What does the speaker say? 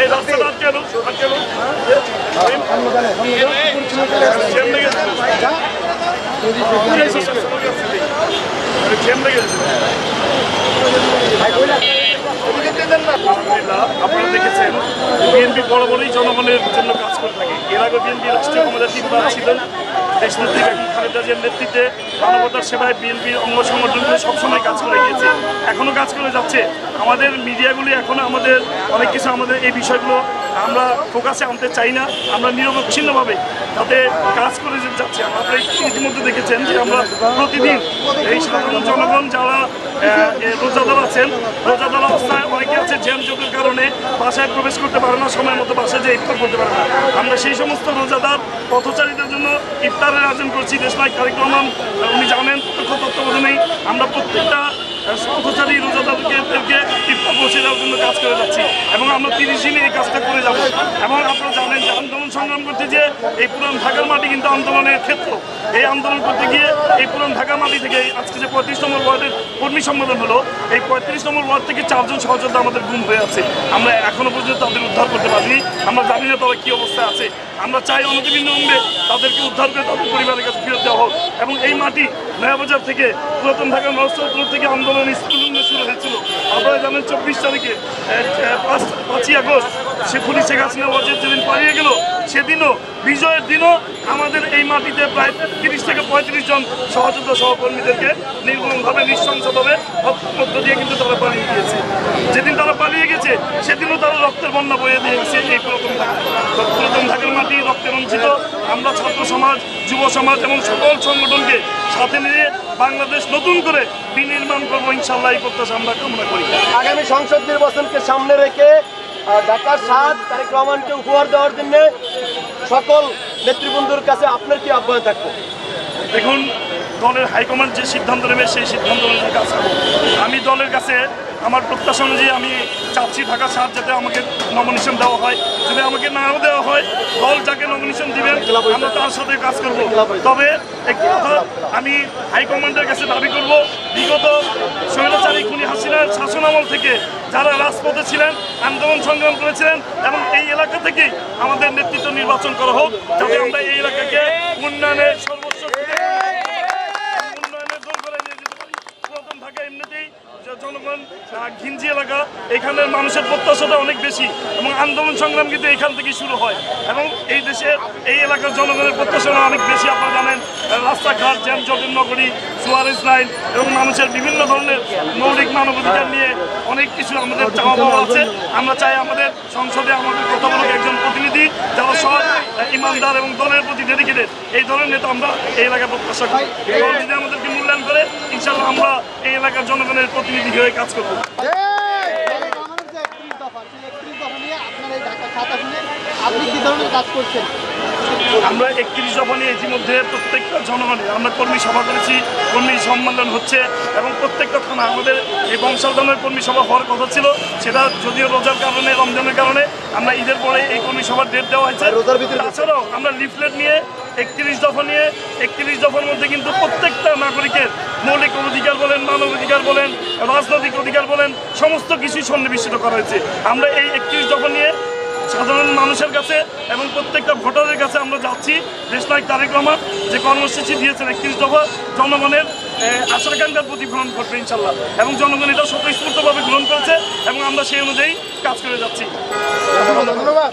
এই রাস্তাটা কেন আপনারা দেখেছেন বিএনপি বরাবরই জনগণের জন্য কাজ করে থাকে। এর আগে বিএনপি রাষ্ট্রীয় ক্ষমতা 3 বার ছিলেন। দেশনেত্রী বেগম খালেদা জিয়ার নেতৃত্বে মানবতার সেবায় বিএনপির অঙ্গ সংগঠনগুলো সবসময় কাজ করে গিয়েছে, এখনও কাজ করে যাচ্ছে। আমাদের মিডিয়াগুলি এখনও আমাদের অনেক কিছু আমাদের এই বিষয়গুলো আমরা ফোকাসে আনতে চাই না, আমরা নিরবচ্ছিন্নভাবে তাতে কাজ করে যাচ্ছে। আপনারা ইতিমধ্যে দেখেছেন যে আমরা প্রতিদিন এই সাধারণ জনগণ যারা রোজাদার আছেন, রোজাদার অবস্থায় অনেকে আছে জ্যামজটের কারণে বাসায় প্রবেশ করতে পারে না, সময় মতো বাসায় যে ইফতার করতে পারে না। আমরা সেই সমস্ত রোজাদার পথচারীদের জন্য ইফতারের আয়োজন করছি। দেশনায়ক তারেক রহমান উনি জানেন তত্ত্বাবধানেই আমরা প্রত্যেকটা পথচারী রোজাদারকে ইফতার পৌঁছে দেওয়ার জন্য কাজ করে যাচ্ছি এবং আমরা 30 দিনে এই কাজটা করে যাব। এবং আপনারা জানেন যে আন্দোলন সংগ্রাম করতে গিয়ে এই পুরান ঢাকার মাটি কিন্তু আন্দোলনের ক্ষেত্র। এই আন্দোলন করতে গিয়ে এই পুরান ঢাকার মাটি থেকে আজকে যে 35 নম্বর ওয়ার্ডের কর্মী সম্মেলন হলো, এই 35 নম্বর ওয়ার্ড থেকে 4 জন সহযোদ্ধা আমাদের গুম হয়ে আছে। আমরা এখনো পর্যন্ত তাদের উদ্ধার করতে পারিনি। আমরা জানি না তারা কী অবস্থায় আছে। আমরা চাই অনতিবিলম্বে তাদেরকে উদ্ধার করে তাদের পরিবারের কাছে ফেরত দেওয়া হোক। এবং এই মাটি নয়াবাজার থেকে পুরাতন ঢাকার নরসিংদী থেকে আন্দোলন স্কুল শুরু হয়েছিল। আপনারা জানেন 24 তারিখে 5ই আগস্ট পুলিশ শেখ হাসিনা ওয়াজেদ যেদিন পালিয়ে গেল, সেদিনও বিজয়ের দিনও আমাদের এই মাটিতে প্রায় 30 থেকে 35 জন সহযোদ্ধা সহকর্মীদেরকে নির্মমভাবে নৃশংসভাবে মধ্য দিয়ে কিন্তু তারা পালিয়ে গিয়েছে। যেদিন তারা পালিয়ে গেছে সেদিনও তারা রক্তের বন্যা বয়ে দিয়ে গেছে। এই পুরাতন ঢাকার মাটি রক্তে রঞ্জিত। আমরা ছাত্র সমাজ, যুব সমাজ এবং সকল সংগঠনকে সাথে নিয়ে বাংলাদেশ নতুন করে বিনির্মাণ করবো ইনশাল্লাহ। এই প্রত্যাশা আমরা কামনা করি। আগামী সংসদ নির্বাচনকে সামনে রেখে ঢাকার 7 তারেক রহমানকে উপহার দেওয়ার জন্য সকল নেতৃবৃন্দর কাছে আপনার কি আহ্বান থাকবে? দেখুন, দলের হাইকমান্ড যে সিদ্ধান্ত নেবে সেই সিদ্ধান্ত অনুযায়ী কাজ করব। আমি দলের কাছে আমার প্রত্যাশা অনুযায়ী আমি চাচ্ছি ঢাকা 7 যাতে আমাকে নমিনেশন দেওয়া হয়। যদি আমাকে নাও দেওয়া হয়, দল যাকে নমিনেশন দিবেন আমরা তার সাথে কাজ করব। তবে একটি কথা আমি হাইকমান্ডের কাছে দাবি করব, বিগত স্বৈরাচারী খুনি হাসিনার শাসনামল থেকে যারা রাজপথে ছিলেন, আন্দোলন সংগ্রাম করেছিলেন এবং এই এলাকা থেকেই আমাদের নেতৃত্ব নির্বাচন করা হোক, যাতে আমরা এই এলাকাকে উন্নয়নের সর্বোচ্চ এমনিতেই জনগণ ঘিঞ্জি এলাকা, এখানের মানুষের প্রত্যাশাটা অনেক বেশি এবং আন্দোলন সংগ্রাম কিন্তু এখান থেকেই শুরু হয় এবং এই দেশের এই এলাকার জনগণের প্রত্যাশাটা অনেক বেশি। আপনারা জানেন রাস্তাঘাট, জ্যামজটের নগরী, সুয়ারেজ লাইন এবং মানুষের বিভিন্ন ধরনের মৌলিক মানবাধিকার নিয়ে অনেক কিছু আমাদের চাওয়া পাওয়া আছে। আমরা চাই আমাদের সংসদে আমাদের কথা বলুক একজন প্রতিনিধি যারা সৎ, ইমানদার এবং দলের প্রতি ডেডিকেটেড। এই ধরনের নেতা আমরা এই এলাকায় প্রত্যাশা করি। দল যদি আমাদেরকে মূল্যায়ন করে ইনশাল্লাহ আমরা এই এলাকার জনগণের প্রতিনিধি হয়ে কাজ করবো। আমরা 31 দফা নিয়ে ইতিমধ্যে প্রত্যেকটা জনগণের আমরা কর্মী সভা করেছি, কর্মী সম্মেলন হচ্ছে এবং প্রত্যেকটা থানা আমাদের এই বংশালদানের কর্মী সভা হওয়ার কথা ছিল। সেটা যদিও রোজার কারণে, রমজানের কারণে আমরা ঈদের পরে এই কর্মী সভার ডেট দেওয়া হয়েছে। তাছাড়াও আমরা লিফলেট নিয়ে 31 দফা নিয়ে 31 দফার মধ্যে কিন্তু প্রত্যেকটা নাগরিকের মৌলিক অধিকার বলেন, মানবাধিকার বলেন, রাজনৈতিক অধিকার বলেন, সমস্ত কিছুই সন্নিবেশিত করা হয়েছে। আমরা এই 31 দফা নিয়ে সাধারণ মানুষের কাছে এবং প্রত্যেকটা ভোটারের কাছে আমরা যাচ্ছি। দেশনায়ক তারেক রহমান যে কর্মসূচি দিয়েছেন 31 দফা, জনগণের আশা-আকাঙ্ক্ষার প্রতিফলন ঘটবে ইনশাল্লাহ এবং জনগণ এটা স্বতঃস্ফূর্তভাবে গ্রহণ করেছে এবং আমরা সেই অনুযায়ী কাজ করে যাচ্ছি। ধন্যবাদ।